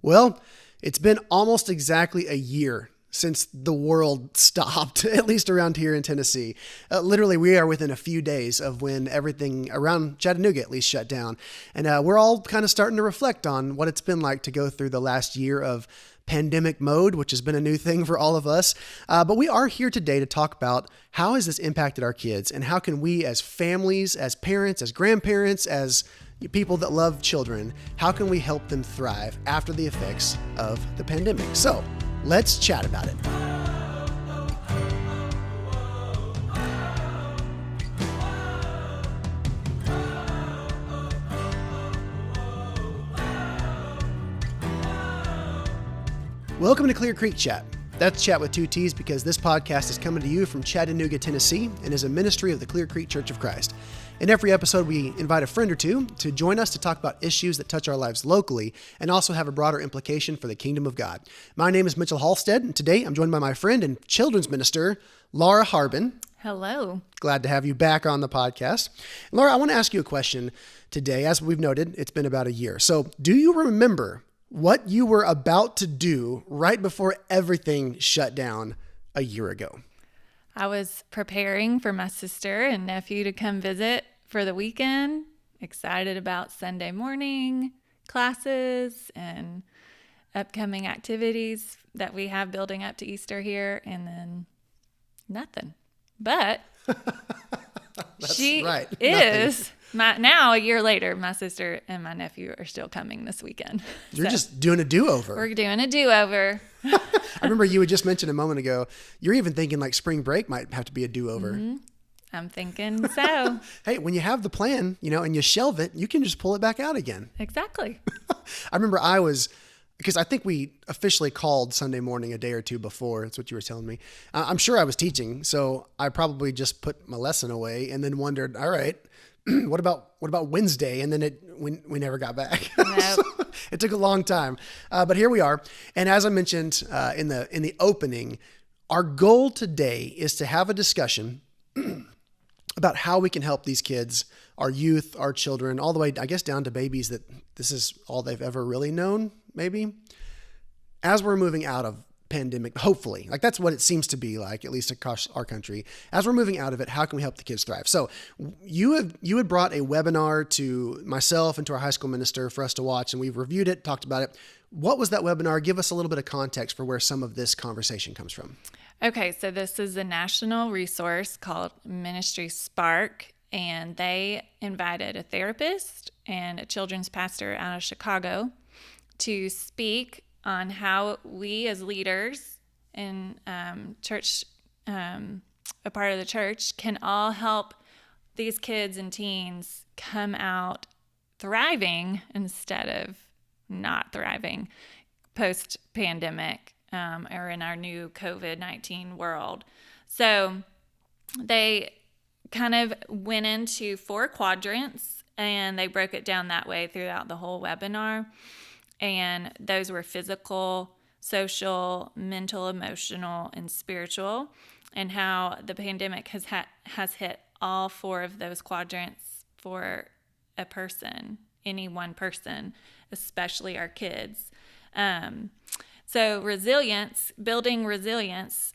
Well, it's been almost exactly a year since the world stopped, at least around here in Tennessee. Literally, we are within a few days of when everything around Chattanooga at least shut down. And we're all kind of starting to reflect on what it's been like to go through the last year of pandemic mode, which has been a new thing for all of us. But we are here today to talk about how has this impacted our kids and how can we as families, as parents, as grandparents, as people that love children, how can we help them thrive after the effects of the pandemic? So let's chat about it. Welcome to Clear Creek Chat. That's Chat with two T's because this podcast is coming to you from Chattanooga, Tennessee, and is a ministry of the Clear Creek Church of Christ. In every episode, we invite a friend or two to join us to talk about issues that touch our lives locally and also have a broader implication for the kingdom of God. My name is Mitchell Halstead, and today I'm joined by my friend and children's minister, Laura Harbin. Hello. Glad to have you back on the podcast. Laura, I want to ask you a question today. As we've noted, it's been about a year. So do you remember what you were about to do right before everything shut down a year ago? I was preparing for my sister and nephew to come visit for the weekend, excited about Sunday morning classes and upcoming activities that we have building up to Easter here, and then nothing. But she right. is, now a year later, my sister and my nephew are still coming this weekend. You're just doing a do-over. We're doing a do-over. I remember you had just mentioned a moment ago, you're even thinking like spring break might have to be a do-over. Mm-hmm. I'm thinking so. Hey, when you have the plan, and you shelve it, you can just pull it back out again. Exactly. I remember because I think we officially called Sunday morning a day or two before. That's what you were telling me. I'm sure I was teaching, so I probably just put my lesson away and then wondered, all right, what about Wednesday? And then we never got back. Nope. So it took a long time, but here we are. And as I mentioned in the opening, our goal today is to have a discussion about how we can help these kids, our youth, our children, all the way, I guess, down to babies that this is all they've ever really known, maybe, as we're moving out of pandemic, hopefully. Like that's what it seems to be like, at least across our country. As we're moving out of it, how can we help the kids thrive? So you had brought a webinar to myself and to our high school minister for us to watch, and we've reviewed it, talked about it. What was that webinar? Give us a little bit of context for where some of this conversation comes from. Okay, so this is a national resource called Ministry Spark, and they invited a therapist and a children's pastor out of Chicago to speak on how we as leaders in church, a part of the church, can all help these kids and teens come out thriving instead of not thriving post-pandemic or in our new COVID-19 world. So they kind of went into 4 quadrants, and they broke it down that way throughout the whole webinar. And those were physical, social, mental, emotional, and spiritual, and how the pandemic has hit all 4 of those quadrants for a person, any one person, especially our kids. So building resilience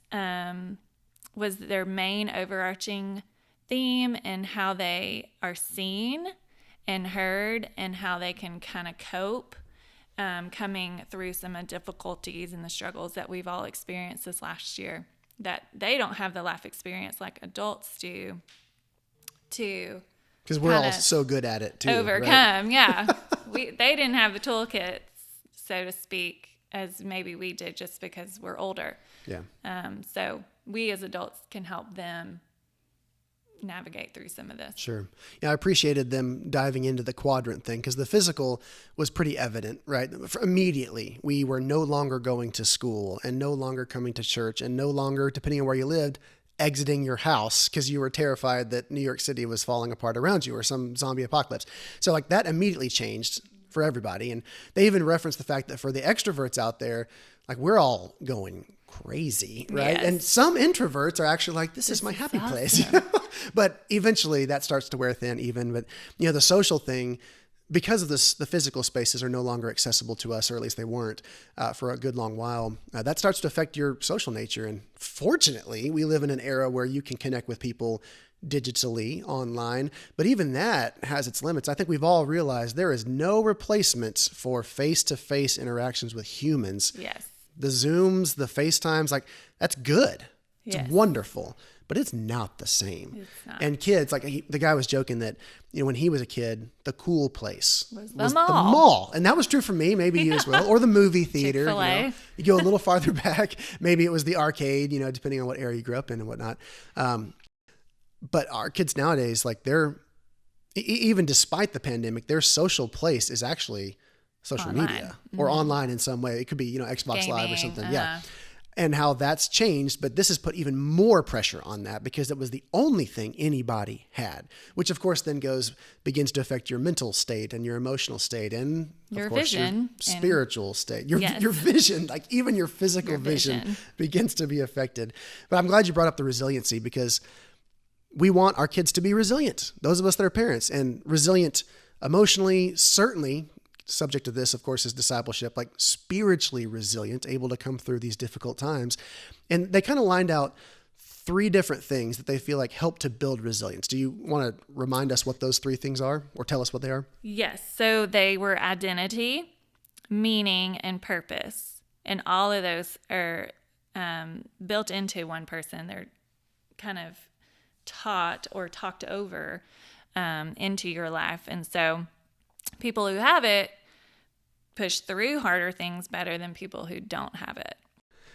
was their main overarching theme, and how they are seen and heard and how they can kind of cope coming through some of the difficulties and the struggles that we've all experienced this last year, that they don't have the life experience like adults do to because we're all so good at it too. Overcome, right? Yeah. They didn't have the toolkit, so to speak, as maybe we did, just because we're older. Yeah. So we as adults can help them navigate through some of this. Sure. Yeah, I appreciated them diving into the quadrant thing because the physical was pretty evident, right? Immediately, we were no longer going to school and no longer coming to church and no longer, depending on where you lived, exiting your house because you were terrified that New York City was falling apart around you or some zombie apocalypse. So like that immediately changed for everybody. And they even referenced the fact that for the extroverts out there, like we're all going crazy, right? Yes. And some introverts are actually like, this is my happy place. But eventually that starts to wear thin even. But, the social thing, because of this, the physical spaces are no longer accessible to us, or at least they weren't for a good long while. That starts to affect your social nature. And fortunately, we live in an era where you can connect with people digitally, online, but even that has its limits. I think we've all realized there is no replacement for face-to-face interactions with humans. Yes. The Zooms, the FaceTimes, like that's good. It's wonderful, but it's not the same. It's not. And kids, like the guy was joking that, when he was a kid, the cool place was the mall. And that was true for me, maybe you as well, or the movie theater. Chick-fil-A. You go a little farther back, maybe it was the arcade, depending on what area you grew up in and whatnot. But our kids nowadays, like even despite the pandemic, their social place is actually social Online. media or online in some way. It could be, Xbox Live or something. Yeah. And how that's changed, but this has put even more pressure on that because it was the only thing anybody had, which of course then begins to affect your mental state and your emotional state and your of course vision, your spiritual state, your vision, like even your physical vision begins to be affected. But I'm glad you brought up the resiliency because we want our kids to be resilient. Those of us that are parents, and resilient emotionally, certainly. Subject to this, of course, is discipleship, like spiritually resilient, able to come through these difficult times. And they kind of lined out 3 different things that they feel like help to build resilience. Do you want to remind us what those 3 things are or tell us what they are? Yes. So they were identity, meaning, and purpose. And all of those are built into one person. They're kind of taught or talked over into your life. And so people who have it push through harder things better than people who don't have it.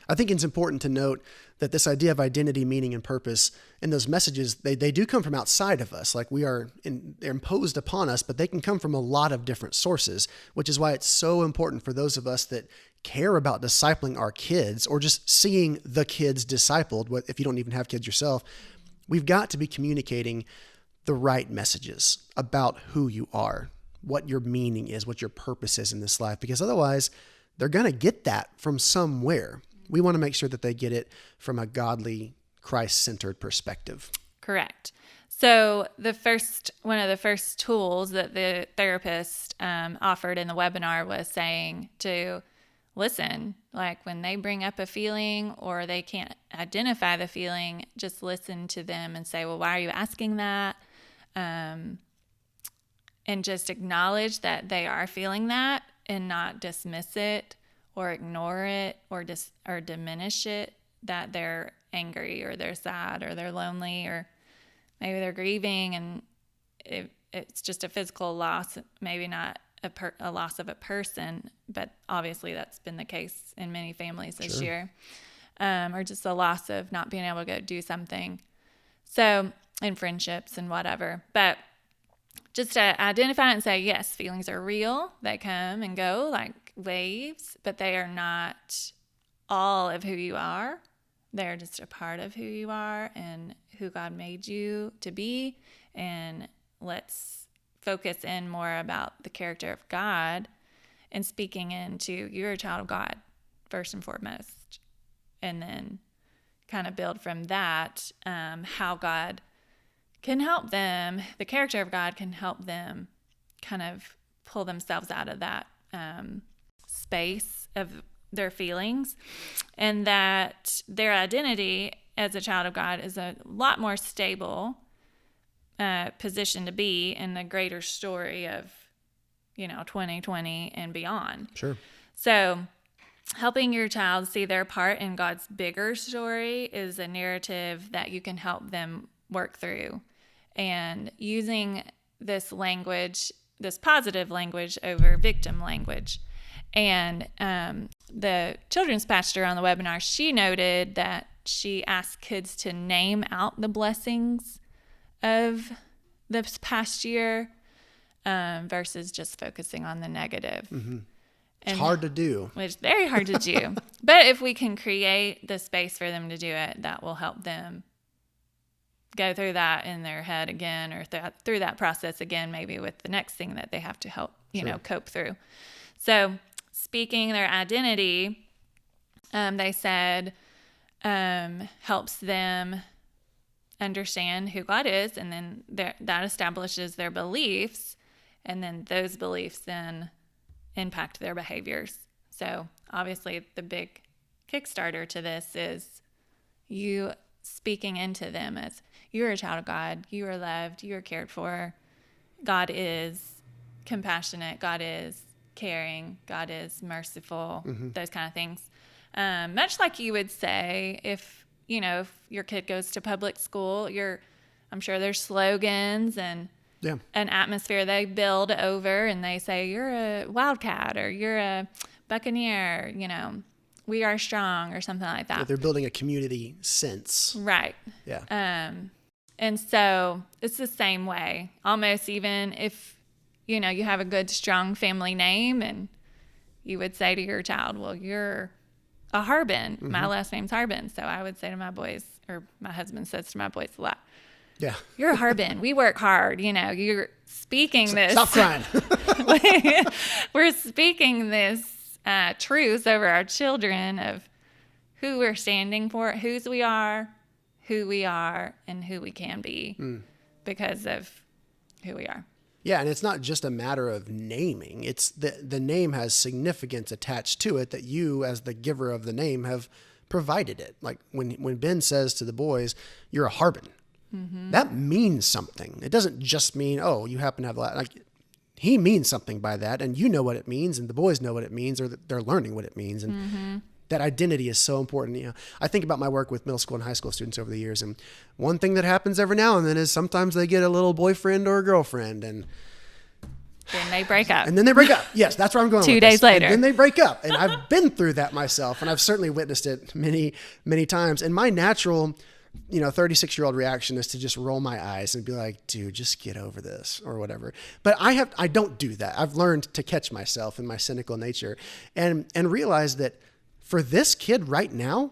I think it's important to note that this idea of identity, meaning, and purpose, and those messages, they do come from outside of us. Like they're imposed upon us, but they can come from a lot of different sources, which is why it's so important for those of us that care about discipling our kids or just seeing the kids discipled, if you don't even have kids yourself. We've got to be communicating the right messages about who you are, what your meaning is, what your purpose is in this life, because otherwise they're going to get that from somewhere. We want to make sure that they get it from a godly, Christ-centered perspective. Correct. So one of the first tools that the therapist offered in the webinar was saying to listen. Like when they bring up a feeling or they can't identify the feeling, just listen to them and say, well, why are you asking that? And just acknowledge that they are feeling that and not dismiss it or ignore it or diminish it, that they're angry or they're sad or they're lonely or maybe they're grieving and it's just a physical loss, maybe not a loss of a person, but obviously that's been the case in many families this year, or just a loss of not being able to go do something. So in friendships and whatever, but just to identify and say, yes, feelings are real. They come and go like waves, but they are not all of who you are. They're just a part of who you are and who God made you to be. And let's focus in more about the character of God and speaking into you're a child of God first and foremost. And then kind of build from that how God can help them, the character of God can help them kind of pull themselves out of that space of their feelings, and that their identity as a child of God is a lot more stable position to be in the greater story of, 2020 and beyond. Sure. So helping your child see their part in God's bigger story is a narrative that you can help them work through. And using this language, this positive language over victim language. And the children's pastor on the webinar, she noted that she asked kids to name out the blessings of this past year versus just focusing on the negative. Mm-hmm. It's hard to do. It's very hard to do. But if we can create the space for them to do it, that will help them go through that in their head again, or through that process again, maybe with the next thing that they have to help, cope through. So speaking their identity, they said, helps them understand who God is, and then that establishes their beliefs. And then those beliefs then impact their behaviors. So obviously the big Kickstarter to this is you speaking into them as you're a child of God, you are loved, you are cared for. God is compassionate, God is caring, God is merciful, those kind of things. Much like you would say if your kid goes to public school, I'm sure there's slogans and an atmosphere they build over, and they say you're a wildcat or you're a buccaneer, we are strong or something like that. Yeah, they're building a community sense. Right. Yeah. And so it's the same way, almost even if, you have a good, strong family name, and you would say to your child, well, you're a Harbin. My last name's Harbin. So I would say to my boys, or my husband says to my boys a lot, yeah, you're a Harbin. We work hard. You're speaking this. Stop crying. We're speaking this truth over our children of who we're standing for, whose we are, who we are, and who we can be because of who we are. Yeah, and it's not just a matter of naming. It's the name has significance attached to it that you, as the giver of the name, have provided it. Like when Ben says to the boys, you're a Harbin, that means something. It doesn't just mean, oh, you happen to have he means something by that, and you know what it means, and the boys know what it means, or they're learning what it means. And that identity is so important. I think about my work with middle school and high school students over the years, and one thing that happens every now and then is sometimes they get a little boyfriend or a girlfriend, and then they break up. And then they break up. Yes, that's where I'm going. 2 days later. And then they break up, and I've been through that myself, and I've certainly witnessed it many, many times. And my natural, 36-year-old reaction is to just roll my eyes and be like, dude, just get over this or whatever. But I don't do that. I've learned to catch myself in my cynical nature and realize that for this kid right now,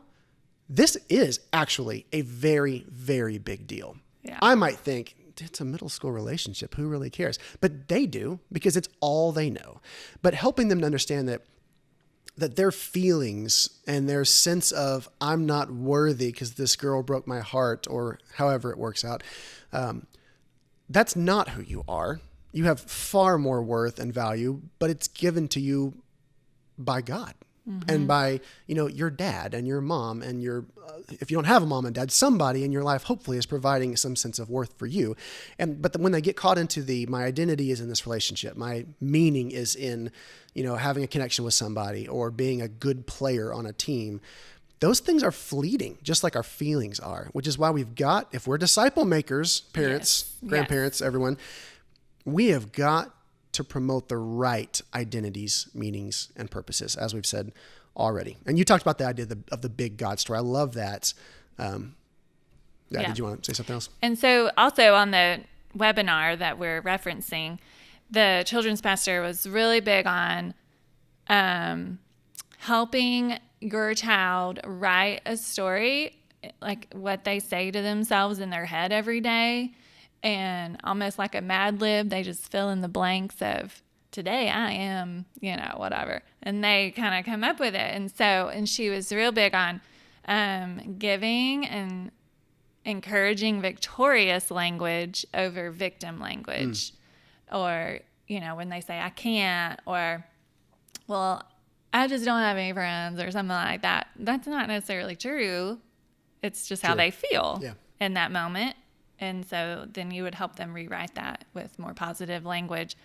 this is actually a very, very big deal. Yeah. I might think it's a middle school relationship. Who really cares? But they do, because it's all they know. But helping them to understand that their feelings and their sense of I'm not worthy because this girl broke my heart, or however it works out, that's not who you are. You have far more worth and value, but it's given to you by God. And by, your dad and your mom and if you don't have a mom and dad, somebody in your life hopefully is providing some sense of worth for you. But when they get caught into my identity is in this relationship, my meaning is in, having a connection with somebody or being a good player on a team, those things are fleeting, just like our feelings are, which is why we've got, if we're disciple makers, parents, grandparents, everyone, we have got to promote the right identities, meanings, and purposes, as we've said already. And you talked about the idea of the big God story. I love that. Did you want to say something else? And so also on the webinar that we're referencing, the children's pastor was really big on helping your child write a story, like what they say to themselves in their head every day. And almost like a Mad Lib, they just fill in the blanks of today I am, whatever. And they kind of come up with it. And she was real big on giving and encouraging victorious language over victim language. Or, when they say I can't, or, well, I just don't have any friends or something like that. That's not necessarily true. It's just how they feel in that moment. And so then you would help them rewrite that with more positive language.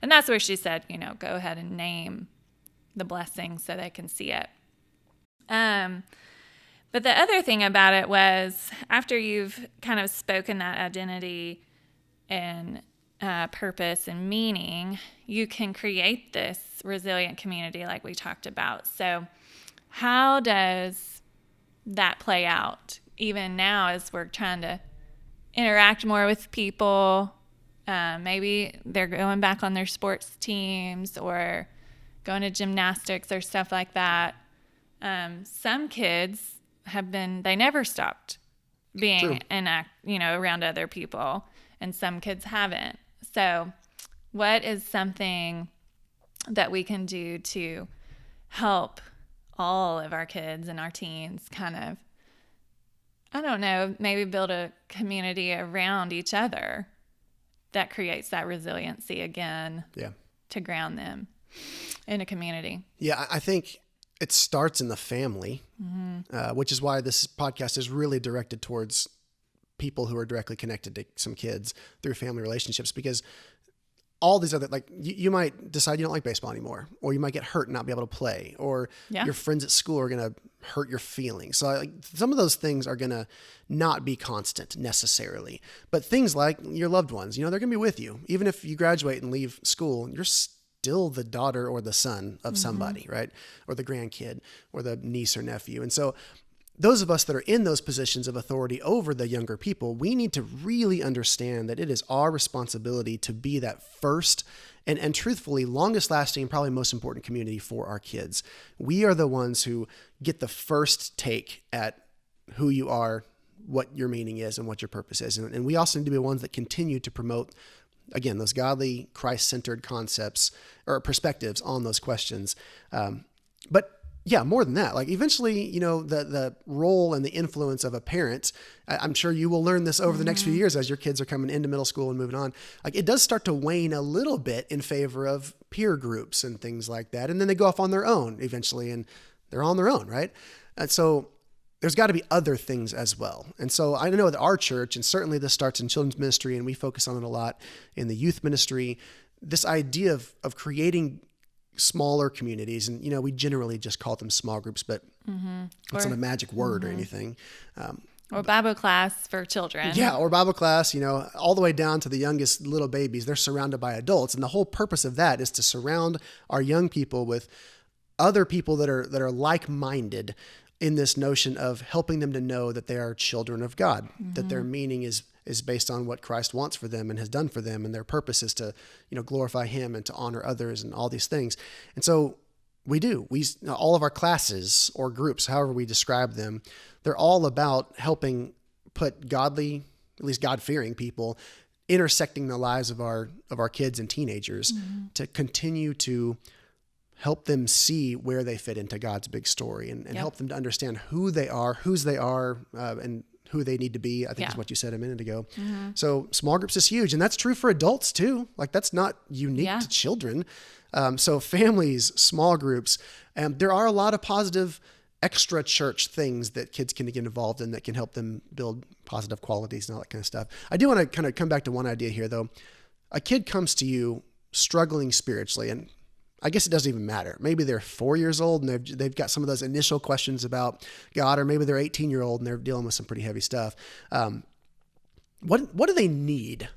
And that's where she said, go ahead and name the blessings so they can see it. But the other thing about it was after you've kind of spoken that identity and purpose and meaning, you can create this resilient community like we talked about. So how does that play out even now as we're trying to interact more with people? Maybe they're going back on their sports teams or going to gymnastics or stuff like that. Some kids they never stopped being around other people, and some kids haven't. So what is something that we can do to help all of our kids and our teens kind of, I don't know, maybe build a community around each other that creates that resiliency again Yeah. to ground them in a community. Yeah, I think it starts in the family, which is why this podcast is really directed towards people who are directly connected to some kids through family relationships, because all these other, like you might decide you don't like baseball anymore, or you might get hurt and not be able to play, or your friends at school are going to hurt your feelings. So like some of those things are going to not be constant necessarily, but things like your loved ones, they're going to be with you. Even if you graduate and leave school, you're still the daughter or the son of somebody, right? Or the grandkid or the niece or nephew. And so those of us that are in those positions of authority over the younger people, we need to really understand that it is our responsibility to be that first and truthfully longest lasting and probably most important community for our kids. We are the ones who get the first take at who you are, what your meaning is, and what your purpose is. And we also need to be the ones that continue to promote, again, those godly, Christ-centered concepts or perspectives on those questions. But yeah, more than that, like eventually, the role and the influence of a parent, I'm sure you will learn this over the next few years as your kids are coming into middle school and moving on. Like it does start to wane a little bit in favor of peer groups and things like that. And then they go off on their own eventually, and they're on their own, right? And so there's got to be other things as well. And so I know that our church, and certainly this starts in children's ministry, and we focus on it a lot in the youth ministry, this idea of creating smaller communities. And, we generally just call them small groups, but it's not a magic word or anything. Or Bible class for children. Yeah, or Bible class, all the way down to the youngest little babies. They're surrounded by adults. And the whole purpose of that is to surround our young people with other people that are like-minded in this notion of helping them to know that they are children of God, that their meaning is based on what Christ wants for them and has done for them. And their purpose is to, glorify him and to honor others and all these things. And so all of our classes or groups, however we describe them, they're all about helping put godly, at least God-fearing people intersecting the lives of our kids and teenagers to continue to help them see where they fit into God's big story and help them to understand who they are, whose they are, and who they need to be, I think is what you said a minute ago. So small groups is huge. And that's true for adults too. Like that's not unique to children. So families, small groups, there are a lot of positive extra church things that kids can get involved in that can help them build positive qualities and all that kind of stuff. I do want to kind of come back to one idea here though. A kid comes to you struggling spiritually, and I guess it doesn't even matter. Maybe they're 4 years old and they've got some of those initial questions about God, or maybe they're 18-year-old and they're dealing with some pretty heavy stuff. What do they need?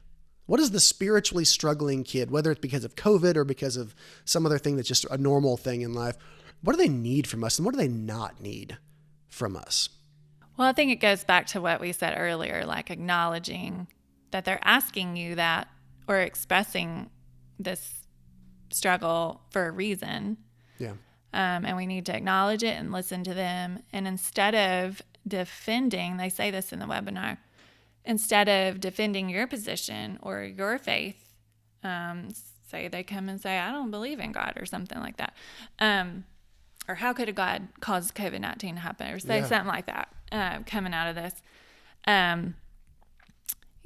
What does the spiritually struggling kid, whether it's because of COVID or because of some other thing that's just a normal thing in life, what do they need from us and what do they not need from us? Well, I think it goes back to what we said earlier, like acknowledging that they're asking you that or expressing this struggle for a reason. Yeah. And we need to acknowledge it and listen to them. And instead of defending, they say this in the webinar, instead of defending your position or your faith, say they come and say, I don't believe in God or something like that. Or how could a God cause COVID-19 to happen? Or say something like that coming out of this.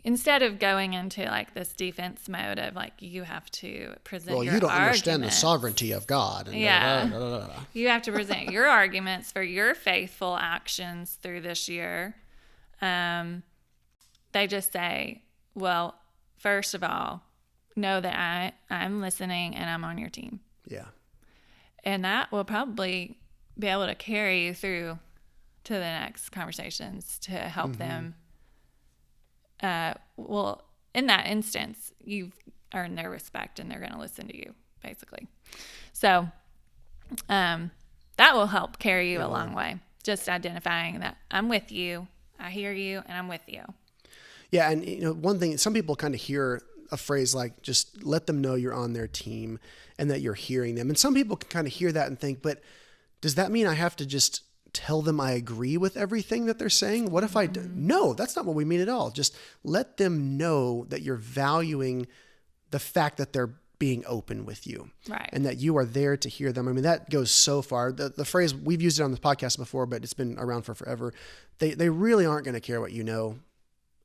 Instead of going into like this defense mode of like, you have to present your you don't understand the arguments. sovereignty of God. And You have to present your arguments for your faithful actions through this year. They just say, well, first of all, know that I'm listening and I'm on your team. Yeah. And that will probably be able to carry you through to the next conversations to help them. Well, in that instance, you've earned their respect and they're going to listen to you, basically. So that will help carry you a long way. Just identifying that I'm with you, I hear you, and I'm with you. Yeah, and one thing, some people kind of hear a phrase like, just let them know you're on their team and that you're hearing them. And some people can kind of hear that and think, but does that mean I have to just tell them I agree with everything that they're saying? What if I do? No, that's not what we mean at all. Just let them know that you're valuing the fact that they're being open with you. Right. And that you are there to hear them. I mean, that goes so far. The phrase, we've used it on the podcast before, but it's been around for forever. They really aren't going to care what you know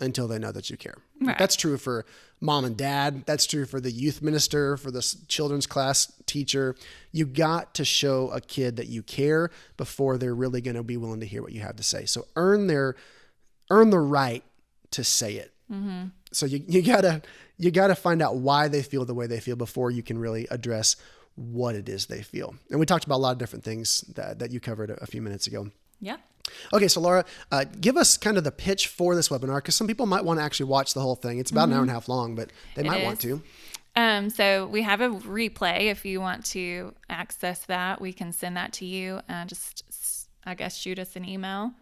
until they know that you care. Right. That's true for mom and dad. That's true for the youth minister, for the children's class teacher. You got to show a kid that you care before they're really going to be willing to hear what you have to say. So earn the right to say it. Mm-hmm. So you gotta find out why they feel the way they feel before you can really address what it is they feel. And we talked about a lot of different things that you covered a few minutes ago. Yeah. Okay, so Laura, give us kind of the pitch for this webinar, because some people might want to actually watch the whole thing. It's about an hour and a half long, but they might want to. So we have a replay. If you want to access that, we can send that to you. Just, I guess, shoot us an email,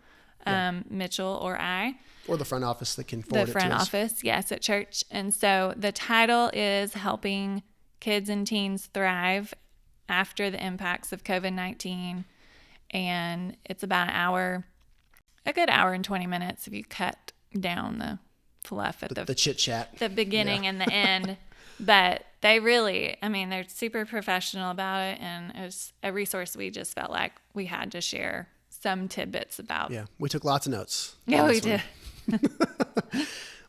Mitchell or I. Or the front office that can forward it to us. The front office, yes, at church. And so the title is Helping Kids and Teens Thrive After the Impacts of COVID-19. And it's about a good hour and 20 minutes if you cut down the fluff at the chit chat, the beginning and the end. But they really, they're super professional about it. And it was a resource we just felt like we had to share some tidbits about. Yeah, we took lots of notes. Yeah, we did.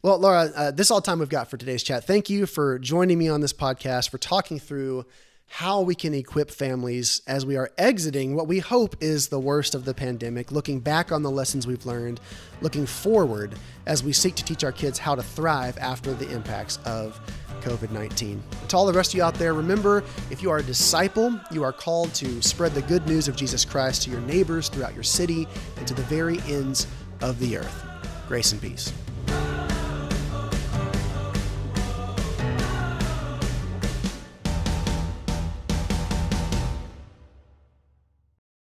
Well, Laura, this is all the time we've got for today's chat. Thank you for joining me on this podcast, for talking through how we can equip families as we are exiting what we hope is the worst of the pandemic, looking back on the lessons we've learned, looking forward as we seek to teach our kids how to thrive after the impacts of COVID-19. To all the rest of you out there, remember, if you are a disciple, you are called to spread the good news of Jesus Christ to your neighbors throughout your city and to the very ends of the earth. Grace and peace.